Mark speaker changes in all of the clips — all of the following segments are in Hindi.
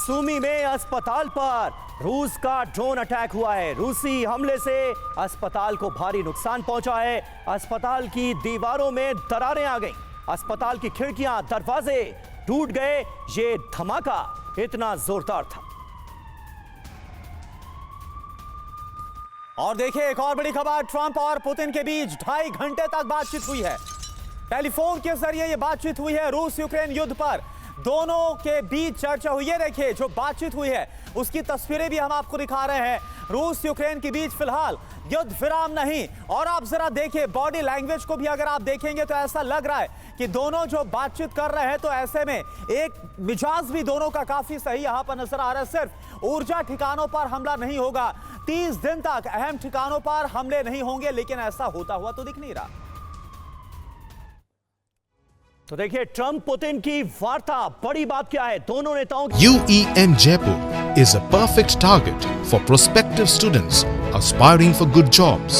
Speaker 1: सूमी में अस्पताल पर रूस का ड्रोन अटैक हुआ है। रूसी हमले से अस्पताल को भारी नुकसान पहुंचा है। अस्पताल की दीवारों में दरारें आ गईं, अस्पताल की खिड़कियां दरवाजे टूट गए। ये धमाका इतना जोरदार था। और देखिए एक और बड़ी खबर, ट्रंप और पुतिन के बीच 2.5 घंटे तक बातचीत हुई है। टेलीफोन के जरिए यह बातचीत हुई है रूस यूक्रेन युद्ध पर। दोनों के बीच चर्चा हुई है। देखिए जो बातचीत हुई है उसकी तस्वीरें भी हम आपको दिखा रहे हैं। रूस यूक्रेन के बीच फिलहाल युद्ध विराम नहीं। और आप जरा देखिए बॉडी लैंग्वेज को भी अगर आप देखेंगे तो ऐसा लग रहा है कि दोनों जो बातचीत कर रहे हैं तो ऐसे में एक मिजाज भी दोनों का काफी सही यहां पर नजर आ रहा है। सिर्फ ऊर्जा ठिकानों पर हमला नहीं होगा, 30 दिन तक अहम ठिकानों पर हमले नहीं होंगे, लेकिन ऐसा होता हुआ तो दिख नहीं रहा। तो देखिए ट्रंप पुतिन की वार्ता, बड़ी बात क्या है दोनों नेताओं की।
Speaker 2: UEM Jaipur is a perfect target for prospective students aspiring for good jobs,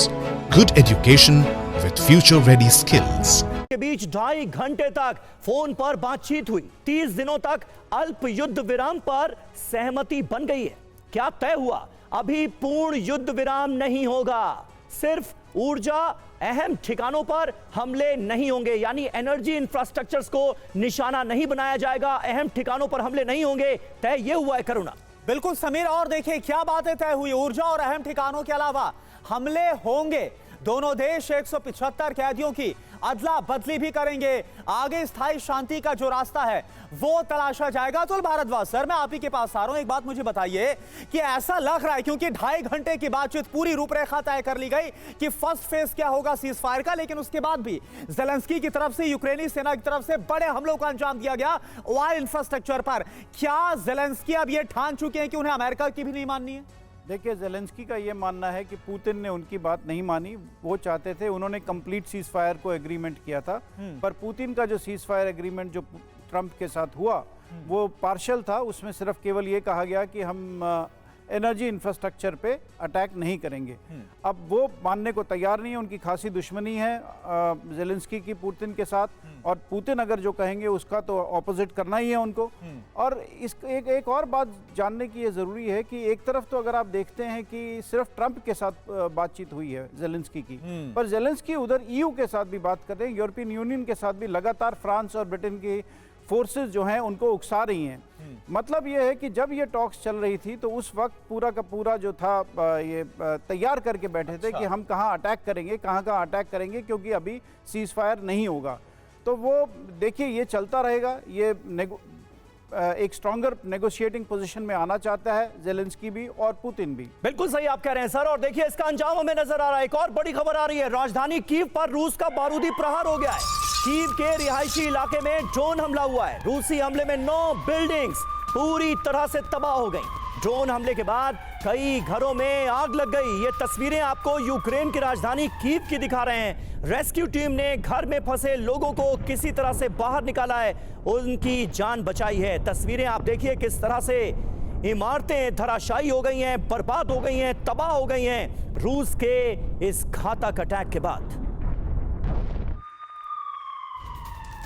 Speaker 2: good education with future-ready skills.
Speaker 1: के बीच 2.5 घंटे तक फोन पर बातचीत हुई। 30 दिनों तक अल्प युद्ध विराम पर सहमति बन गई है। क्या तय हुआ? अभी पूर्ण युद्ध विराम नहीं होगा, सिर्फ ऊर्जा अहम ठिकानों पर हमले नहीं होंगे, यानी एनर्जी इंफ्रास्ट्रक्चर्स को निशाना नहीं बनाया जाएगा, अहम ठिकानों पर हमले नहीं होंगे। तय ये हुआ है करुणा। बिल्कुल समीर, और देखिए क्या बातें तय हुई। ऊर्जा और अहम ठिकानों के अलावा हमले होंगे। दोनों देश 175 कैदियों की अदला बदली भी करेंगे। आगे स्थायी शांति का जो रास्ता है वो तलाशा जाएगा। तो भारद्वाज सर, मैं आप ही के पास आ रहा हूं। एक बात मुझे बताइए कि ऐसा लग रहा है क्योंकि 2.5 घंटे की बातचीत, पूरी रूपरेखा तय कर ली गई कि फर्स्ट फेज क्या होगा सीज फायर का, लेकिन उसके बाद भी ज़ेलेंस्की की तरफ से, यूक्रेनी सेना की तरफ से बड़े हमलों का अंजाम दिया गया ऑयल इंफ्रास्ट्रक्चर पर। क्या ज़ेलेंस्की अब ये ठान चुके हैं कि उन्हें अमेरिका की भी नहीं माननी है?
Speaker 3: देखिए ज़ेलेंस्की का ये मानना है कि पुतिन ने उनकी बात नहीं मानी। वो चाहते थे, उन्होंने कंप्लीट सीज फायर को एग्रीमेंट किया था, पर पुतिन का जो सीज फायर एग्रीमेंट जो ट्रंप के साथ हुआ वो पार्शियल था। उसमें सिर्फ केवल ये कहा गया कि हम एनर्जी इंफ्रास्ट्रक्चर पे अटैक नहीं करेंगे। अब वो मानने को तैयार नहीं है। उनकी खासी दुश्मनी है ज़ेलेंस्की की पुतिन के साथ, और पुतिन अगर जो कहेंगे उसका तो ऑपोजिट करना ही है उनको। और इस एक और बात जानने की ये ज़रूरी है कि एक तरफ तो अगर आप देखते हैं कि सिर्फ ट्रंप के साथ बातचीत हुई है ज़ेलेंस्की की, पर ज़ेलेंस्की उधर EU के साथ भी बात कर रहे हैं, यूरोपियन यूनियन के साथ भी लगातार फ्रांस और ब्रिटेन की फोर्सेस जो हैं उनको उकसा रही हैं। मतलब ये है कि जब ये टॉक्स चल रही थी तो उस वक्त पूरा का पूरा जो था ये तैयार करके बैठे थे कि हम कहाँ अटैक करेंगे, कहाँ अटैक करेंगे, क्योंकि अभी सीज फायर नहीं होगा। तो वो देखिए ये चलता रहेगा। ये एक स्ट्रॉन्गर नेगोशिएटिंग पोजीशन में आना चाहता है ज़ेलेंस्की भी और पुतिन भी।
Speaker 1: बिल्कुल सही आप कह रहे हैं सर। और देखिए इसका अंजाम हमें नजर आ रहा है। एक और बड़ी खबर आ रही है, राजधानी कीव पर रूस का बारूदी प्रहार हो गया है। कीव के रिहायशी इलाके में ड्रोन हमला हुआ है। रूसी हमले में 9 बिल्डिंग्स पूरी तरह से तबाह हो गई। ड्रोन हमले के बाद कई घरों में आग लग गई। ये तस्वीरें आपको यूक्रेन की राजधानी कीव की दिखा रहे हैं। रेस्क्यू टीम ने घर में फंसे लोगों को किसी तरह से बाहर निकाला है, उनकी जान बचाई है। तस्वीरें आप देखिए किस तरह से इमारतें धराशायी हो गई हैं, बर्बाद हो गई हैं, तबाह हो गई हैं रूस के इस घातक अटैक के बाद।